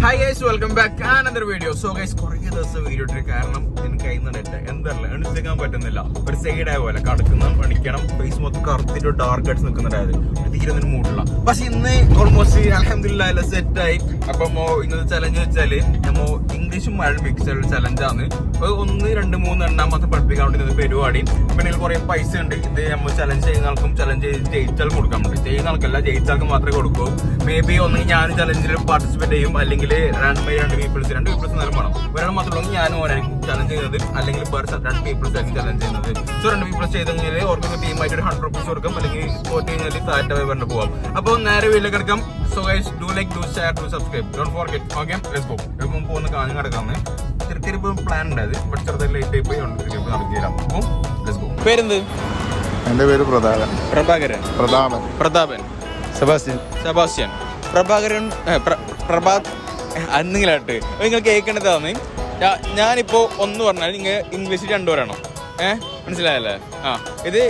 Hi guys, welcome back to another video. So guys, കുറേ ദിവസം video ഇട്ടിട്ട് കാരണം എനിക്ക് കയ്യുന്നുണ്ട് എന്തല്ല എണിച്ചേക്കാൻ പറ്റുന്നില്ല. ഒരു സൈഡായ പോലെ കടക്കുന്ന പണിക്കണം, ഫേസ് മൊത്തം കറുത്തിട്ട് ഡാർക്ക് ആയിട്ട് നിൽക്കുന്നുണ്ടായത് തീരെ ഒന്നും മൂടില്ല. പക്ഷെ ഇന്ന് ഓൾമോസ്റ്റ് അൽഹംദുലില്ലാഹ് എല്ലാം സെറ്റായി. അപ്പം ഇന്നത്തെ ചലഞ്ച് വെച്ചാല് നമ്മ ഇംഗ്ലീഷും മലയാളം മിക്സ് ആയിട്ടുള്ള ചലഞ്ചാണ്. 1, 2, 3 എണ്ണാമത്തെ പഠിപ്പിക്കാൻ വേണ്ടി പരിപാടി. പിന്നെ കുറെ പൈസ ഉണ്ട്. ഇത് നമ്മൾ ചലഞ്ച് ചെയ്യുന്ന ആൾക്കും ചലഞ്ച് ചെയ്ത് ജയിച്ചാൽ കൊടുക്കാൻ പറ്റും. ചെയ്യുന്ന ആൾക്കല്ല, ജയിച്ചാൾക്ക് മാത്രമേ കൊടുക്കൂ. മേ ബി ഒന്നെങ്കിൽ ഞാൻ ചലഞ്ചിൽ പാർട്ടിസിപ്പേറ്റ് ചെയ്യും, അല്ലെങ്കിൽ 2 പീപ്പിൾസ് നേരം വേണം. ഒരാൾ മാത്രമല്ല ഞാനും ഓരായിരിക്കും ചലഞ്ച് ചെയ്യുന്നത്, അല്ലെങ്കിൽ 2 പീപ്പിൾസ് ആയിരിക്കും ചലഞ്ച് ചെയ്യുന്നത്. സോ 2 പീപ്പിൾസ് ചെയ്ത് കഴിഞ്ഞാൽ അവർക്ക് ടീമായിട്ട് ഒരു 100 rupees കൊടുക്കും, അല്ലെങ്കിൽ തോറ്റ് കഴിഞ്ഞാൽ താറ്റ വരെ പോവാം. അപ്പോൾ നേരെ വീട്ടിൽ കിടക്കാം. So guys, do like, do share, do subscribe, don't forget. Okay, let's go. ഇപ്പം പോകുന്ന കാഞ്ഞ് കിടക്കാന്ന് തിരിപ്പ് പ്ലാൻ ഉണ്ടായത്, ബട്ട് ചെറുതായി ലേറ്റ് ആയി പോയി തിരിപ്പ് നടക്കുകയില്ല. അപ്പോൾ ലെറ്റ്സ് ഗോ. പേരെന്ത്? എന്റെ പേര് പ്രതാപൻ. പ്രതാപൻ. സെബാസ്റ്റ്യൻ. പ്രഭാകരൻ. പ്രഭാത് അന്നിങ്ങലായിട്ട് നിങ്ങൾ കേൾക്കേണ്ടതാണ്. ഞാനിപ്പോ 1 പറഞ്ഞാൽ നിങ്ങൾ ഇംഗ്ലീഷ് 2 പറയണം. മനസ്സിലായല്ലേ? ഇത്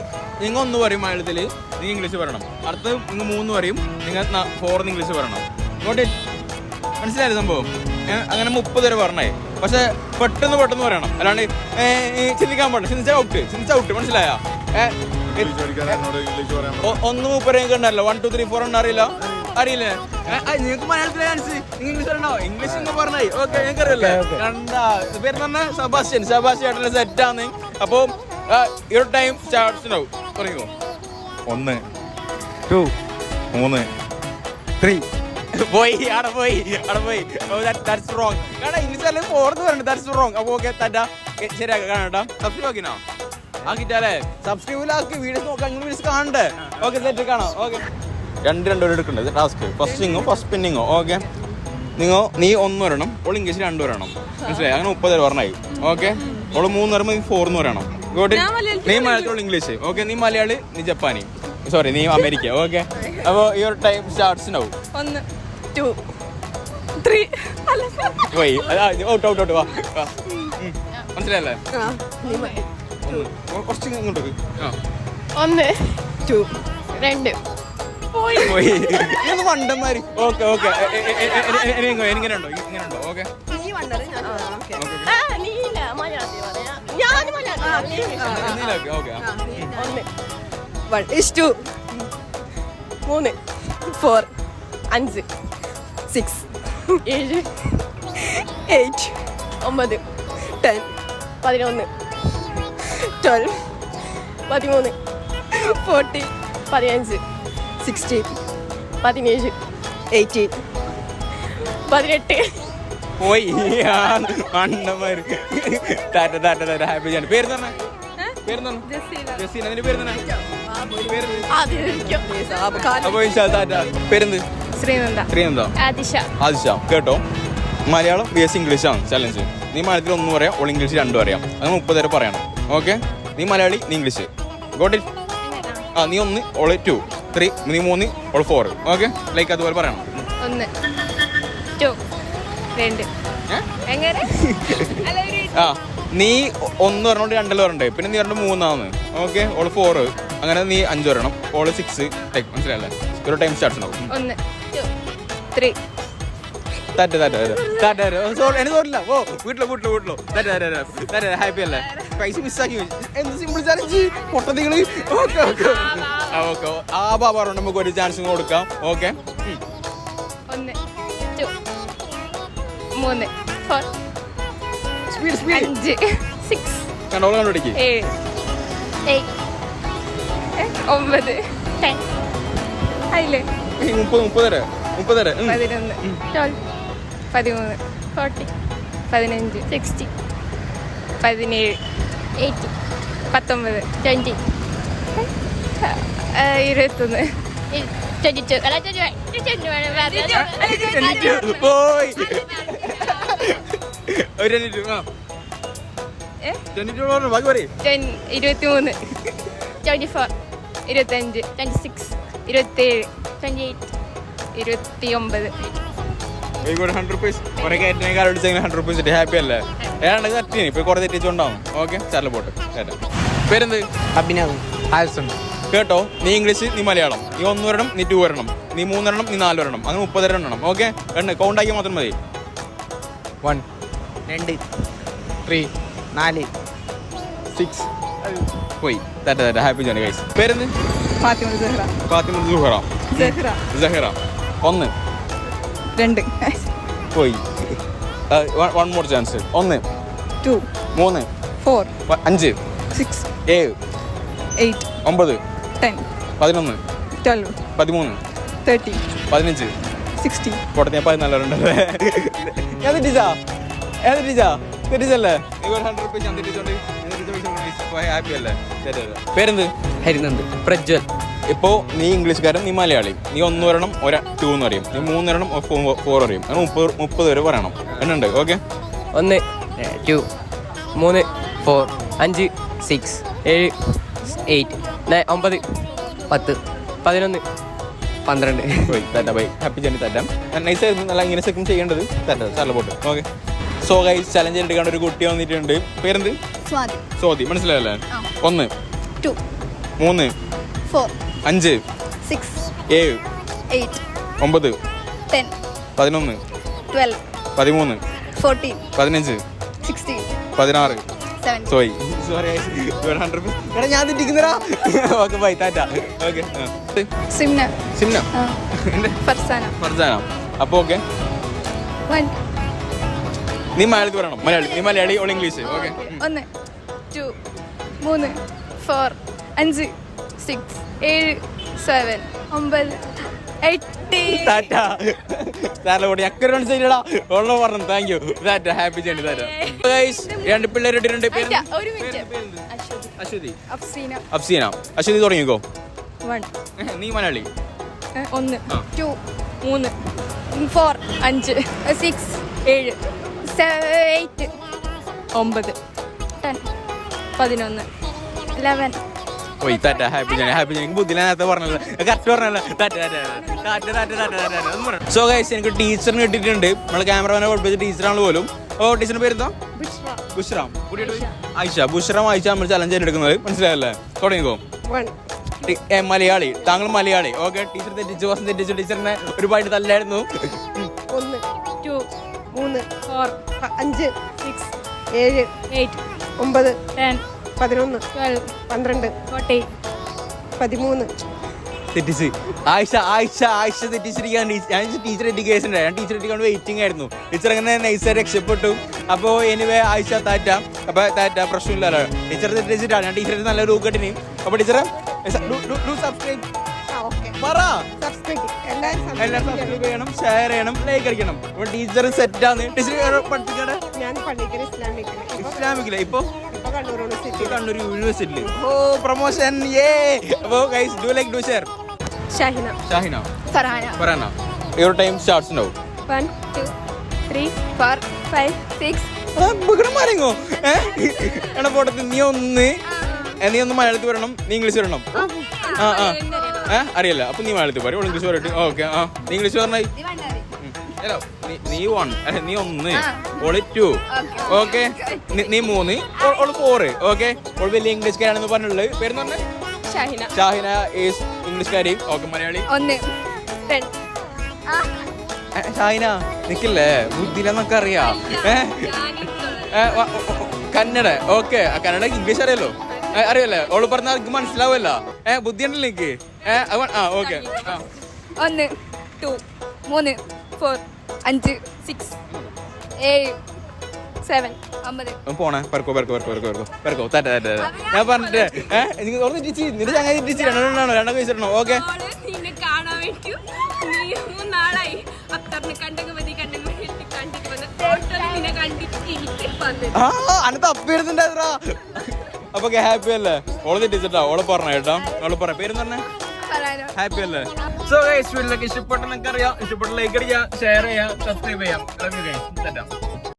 നിങ്ങൾ 1 പറയും മലയാളത്തില്, നിങ്ങൾ ഇംഗ്ലീഷ് പറയണം. അടുത്ത് നിങ്ങൾ 3 പറയും, നിങ്ങൾ 4 ഇംഗ്ലീഷ് പറയണം. ഇങ്ങോട്ട് മനസ്സിലായത് സംഭവം? അങ്ങനെ 30 വരെ പറഞ്ഞേ. പക്ഷെ പെട്ടെന്ന് പറയണം, അല്ലാണ്ട് ചിന്തിക്കാൻ പാടില്ല. ചിന്തിച്ച ഔട്ട്. മനസ്സിലായ? 1 30 ഉണ്ടല്ലോ. 1 2 3 4 അറിയില്ലേ? നിങ്ങൾക്ക് മലയാളത്തിലെ ഇംഗ്ലീഷ് പറയണോ? ഇംഗ്ലീഷ് എന്ന് പറഞ്ഞേ. ഓക്കെ, നിങ്ങൾക്ക് അറിയില്ലേ? കണ്ടാ പേര് പറഞ്ഞ സെബാസ്റ്റ്യൻ സെറ്റാണ്. അപ്പൊ ഈ ടൈം സ്റ്റാർട്ട്സ് ഉണ്ടാവും. പറയുമോ? 1 2 3 3 പോയി. That's wrong. കാരണം ഇംഗ്ലീഷ് അല്ലേ 4 പറഞ്ഞു. That's wrong. അപ്പൊ ഓക്കെ, ശരിയാക്കാം. കാണാം. സബ്സ്ക്രൈബ് ആക്കിനോ? ആക്കിട്ടല്ലേ? സബ്സ്ക്രൈബിലാക്കി വീഡിയോസ് നോക്കാം. വീഡിയോസ് കാണണ്ടേ? ഓക്കെ, സെറ്റ് കാണാം. ഓക്കെ, 2 എടുക്കേണ്ടത് ടാസ്ക്. ഫസ്റ്റ് പിന്നിങ്ങോ. ഓക്കെ, നീ 1 വരണം, ഓൾ ഇംഗ്ലീഷ് 2 വരണം. മനസ്സിലായി? അങ്ങനെ 30 പറഞ്ഞായി. ഓക്കെ, ഓള് 3 വരുമ്പോൾ 4 വരണം. നീ മലയാളത്തോളം ഇംഗ്ലീഷ്. ഓക്കെ, നീ മലയാളി, നീ ജപ്പാനി, സോറി നീ അമേരിക്ക. ഓക്കെ, അപ്പോൾ ഈ ഒരു ടൈം സ്റ്റാർട്ട്സ് ഉണ്ടാവും. 1 2 3 പോയി. ഔട്ട്. വാ. മനസ്സിലായല്ലേ? കുറച്ച് ഇങ്ങോട്ട് 1 2 2 പോയി. മണ്ടന്മാര്. ഓക്കെ ഇങ്ങനെയുണ്ടോ? ഓക്കെ, Is 2 3 4 5 6 7 8 9 10 11 12 13 14 15 16 17 18 18 പോയി. മണ്ടന്മാര്. ഹാപ്പി ആണ്. പേര് തന്നെ? ജസീന. അതിന്റെ പേര് തന്നെ? പേരെന്ത്? ശ്രീനന്ദ. ആദിശ. കേട്ടോ, മലയാളം BS ഇംഗ്ലീഷാണ് ചലഞ്ച്. നീ മലയാളത്തിൽ 1 പറയാം, ഓൾ ഇംഗ്ലീഷ് 2 പറയാം. അങ്ങനെ 30 വരെ പറയണം. ഓക്കെ, നീ മലയാളി, നീ ഇംഗ്ലീഷ്. Got it? നീ 1 ഓൾ 2 3 നീ 3 ഓൾ 4. ഓക്കെ, ലൈക്ക് അതുപോലെ പറയണം. 1 2 2 എങ്ങനെ? നീ 1 പറഞ്ഞോണ്ട് 2 പറയണ്ടേ. പിന്നെ നീ 2 3 ഓക്കെ, ഓള് 4. അങ്ങനെ നീ 5 വരണം, ഓള് 6. മനസ്സിലായല്ലേ? ഒരു ടൈം സ്റ്റാർട്ട് ഉണ്ടാവും. 1 2 3 തോന്നില്ല. ഓ, വീട്ടിലോ. ഹാപ്പി അല്ലേ? പൈസ മിസ്സാക്കി. എന്ത് സിമ്പിൾ ചാലഞ്ച് പൊട്ടത്തികള്. ഓക്കെ, ആ ബാബാറോ നമുക്ക് ഒരു ചാൻസ് കൊടുക്കാം. Okay, 1 2 3 4 speed 5 6 കണ്ടോളാണ്ടിരിക്കും. 7 8 9 10 അതില്ലേ 30 11 12 13 14 15 16 17 18 19 20 21 22 പോയി. 23 24 25 26 27 28 29 100 rupees. കുറെ കയറ്റിനേക്കാൾ 100 rupees ഹാപ്പി അല്ലേ? ഏതാണ്ട് കറക്റ്റ്. ഇപ്പൊ കുറെ തെറ്റിച്ചുണ്ടാവും. ഓക്കെ, ചാനൽ പോട്ടെ. പേരെന്ത്? അഭിനവ്. കേട്ടോ, നീ ഇംഗ്ലീഷ്, നീ മലയാളം. നീ 1 വരണം, നീ 2 വരണം, നീ 3 വരണം, നീ 4 വരണം. അങ്ങനെ 30 വരണം. ഓക്കെ, കൗണ്ടാക്കി മാത്രം മതി. 1 2 3 4 6 പോയി. Happy journey guys. പേരെന്ത്? ഫാത്തിമ സഹ്റ. ഫാത്തിമ സുഹറ. സഹ്റ. സഹറ. 1 2 പോയി. 1 മോർ ചാൻസ്. 1 2 3 4 5 6 7 8 9 10 11 12 13 13 15 16 കോട്ടയം ഞാൻ 14 ഉണ്ടല്ലേ. ഏത് ടീച്ചാ? ഏത് ടീച്ചാ? തെറ്റിച്ചല്ലേ? ഇവർ 100 റുപ്പീസ് ഞാൻ തെറ്റിച്ചോണ്ട് ഹാപ്പി അല്ലേ? പേരെന്ത്? ഹരിനന്ദ്. പ്രജ്വൽ. ഇപ്പോ നീ ഇംഗ്ലീഷുകാരൻ, നീ മലയാളി. നീ 1 വരണം, 2 എന്ന് അറിയും. നീ 3 വരണം, 4 അറിയും. അങ്ങനെ 30 വരെ പറയണം. എന്നുണ്ട്? ഓക്കെ. 1 2 3 4 5 6 7 8 9 10 11 12 ബൈ. Happy journey. തരാം. നൈസ് ആയിരുന്നു. നല്ല ഇങ്ങനെ സെക്കൻഡ് ചെയ്യേണ്ടത്. തരാം. സാറിൽ പോട്ടെ. ഓക്കെ. സോ ഗൈസ്, ചലഞ്ച് എടുക്കാൻ ഒരു കുട്ടി വന്നിട്ടുണ്ട്. പേരെന്ത്? സ്വാതി. മനസ്സിലായല്ലേ? 1 2 3 4 5 6 7 8 9 10 11 12 13 14 15 16 16 17 സോറി ഞാൻ തെറ്റിക്കുന്നതാ. Okay bye. ടാറ്റ. ഓക്കെ. സിംന സിംന. ഫർസാന. ഫർസാന. അപ്പൊ ഓക്കെ. 1 നീ മലയാളത്തിൽ പറയണം. നീ മലയാളി, ഓൾ ഇംഗ്ലീഷ്. ഓക്കെ. 1 2 3 4 5 6 7 7 9 8 ടാറ്റ. സാറിലെ കൂടെ അക്കര മനസ്സിലാ ഉള്ള പറഞ്ഞു. Thank you. Tata. Happy journey. Tata. Guys, 2 പിള്ളേർ ഇട്ടിട്ടുണ്ട്. ഒരു മിനിറ്റ്. അശ്വതി. അഫ്സീന. അശ്വതി തുടങ്ങിക്കോ. 1 നീ മലയാളി. 1 2 3 4 5 6 7 8 9 10 11 11 പോയി. ടാറ്റ. Happy journey. ബുദ്ധിയില്ല നേരത്തെ പറഞ്ഞല്ലോ. കറക്റ്റ് പറഞ്ഞല്ലോ. സോ ഗൈസ്, എനിക്ക് ടീച്ചറിന് കിട്ടിയിട്ടുണ്ട്. നമ്മളെ ക്യാമറമാനെ പഠിപ്പിച്ച ടീച്ചറാണ് പോലും. ഓ, ടീച്ചറിന്റെ പേരെന്താ? ബുഷ്റാം. ആയിഷ. ബുഷ്റാം ആയിഷ നമ്മൾ ചലഞ്ച് എടുക്കുന്നത്. മനസ്സിലായല്ലേ? തുടങ്ങിക്കോ. മലയാളി. താങ്കൾ മലയാളി. ഓക്കെ. ടീച്ചർ തെറ്റിച്ചു. ടീച്ചറിനെ ഒരുപാട് തല്ലായിരുന്നു. 1 2 3 4 5 6 7 8 9 10 11 12 12 14 13 തെറ്റിച്ച്. ആയിഷ തെറ്റിച്ചിരിക്കുകയാണ്. ഞാൻ ടീച്ചർ എഡ്യൂക്കേഷൻ ഞാൻ ടീച്ചർ എത്തിക്കൊണ്ട് വെയിറ്റിംഗ് ആയിരുന്നു. ടീച്ചർ അങ്ങനെ നൈസായി രക്ഷപ്പെട്ടു. അപ്പോൾ എനിവേ ആയിഷ ടാറ്റ. അപ്പോൾ ടാറ്റ. പ്രശ്നമില്ലല്ലോ. ടീച്ചർ തെറ്റിച്ചിട്ടാണ്. ഞാൻ ടീച്ചർ നല്ല രൂപ കെട്ടിനി. അപ്പോൾ ടീച്ചറെ സബ്സ്ക്രൈബ് പറ. എല്ലാവരും സബ്സ്ക്രൈബ് ചെയ്യണം, ഷെയർ ചെയ്യണം, ലൈക്ക് അടിക്കണം. അപ്പോൾ ടീച്ചർ സെറ്റാണ്. ടീച്ചർ പഠിപ്പിക്കണേ ഞാൻ പള്ളിക്കൽ ഇസ്ലാമിക്കില്ല. ഇപ്പോൾ കണ്ണൂർ യൂണിവേഴ്സിറ്റിയിൽ. ഓ, പ്രൊമോഷൻ. അപ്പോൾ guys, do like, do share. Shahina. Farhana. Your time starts now. 1 2 3 4 5 6 മാറിങ്ങോ. എടാ പോട്ടത്ത് നീ ഒന്ന് മലയാളത്തിൽ പറയണം, നീ ഇംഗ്ലീഷ് പറയണം. അറിയില്ല. അപ്പൊ നീ മലയാളത്തിൽ പറയും, ഇംഗ്ലീഷ് പറയട്ടെ. ഓക്കെ. നീ ഇംഗ്ലീഷ് പറഞ്ഞായി. നീ 1 അല്ലെ, നീ 1 ഓള് 2. ഓക്കെ. നീ 3 ഓള് 4. ഓക്കെ. ഓള് വലിയ ഇംഗ്ലീഷ്കാരാണെന്ന് പറഞ്ഞുള്ളത്. പേരെന്ന് പറഞ്ഞ ഷാഹിന ഈസ് ഇംഗ്ലീഷ്കാരി. ഓക്കെ. മലയാളി 1 2 ഷാഹിന നിക്കില്ലേ, ബുദ്ധിയിലെന്നൊക്കെ അറിയാം. കന്നഡ. ഓക്കെ. കന്നഡ ഇംഗ്ലീഷ് അറിയാലോ. അറിയല്ലേ? ഓള് പറഞ്ഞാൽ എനിക്ക് മനസ്സിലാവല്ല. ബുദ്ധി ഉണ്ടല്ലോ എനിക്ക്. ഓക്കെ. 1 2 3 4 5 6 7 7 9 പോണേ. പെർക്കോ. ഞാൻ പറഞ്ഞിട്ട് എനിക്ക് ഓർമ്മ ടീച്ചി നിന്റെ ചങ്ങാതി ടീച്ചി രണ്ടോ കഴിച്ചിരണോ. ഓക്കെ. അനത്ത് അപ്പിടുന്നുണ്ടായിരുന്നാ. അപ്പൊ ഹാപ്പി അല്ലേ? ഓള് തെറ്റിച്ചിട്ടാ. ഓളെ പറഞ്ഞ കേട്ടോ. ഓള് പറ. പേരെന്ന് പറഞ്ഞേ? ഹാപ്പി അല്ലേ? സോ ഗൈസ്, വീട്ടിലൊക്കെ ഇഷ്ടപ്പെട്ടെന്നൊക്കെ അറിയാം. ഇഷ്ടപ്പെട്ട ലൈക്ക് അടിക്കുക, ഷെയർ ചെയ്യാം, സബ്സ്ക്രൈബ് ചെയ്യാം.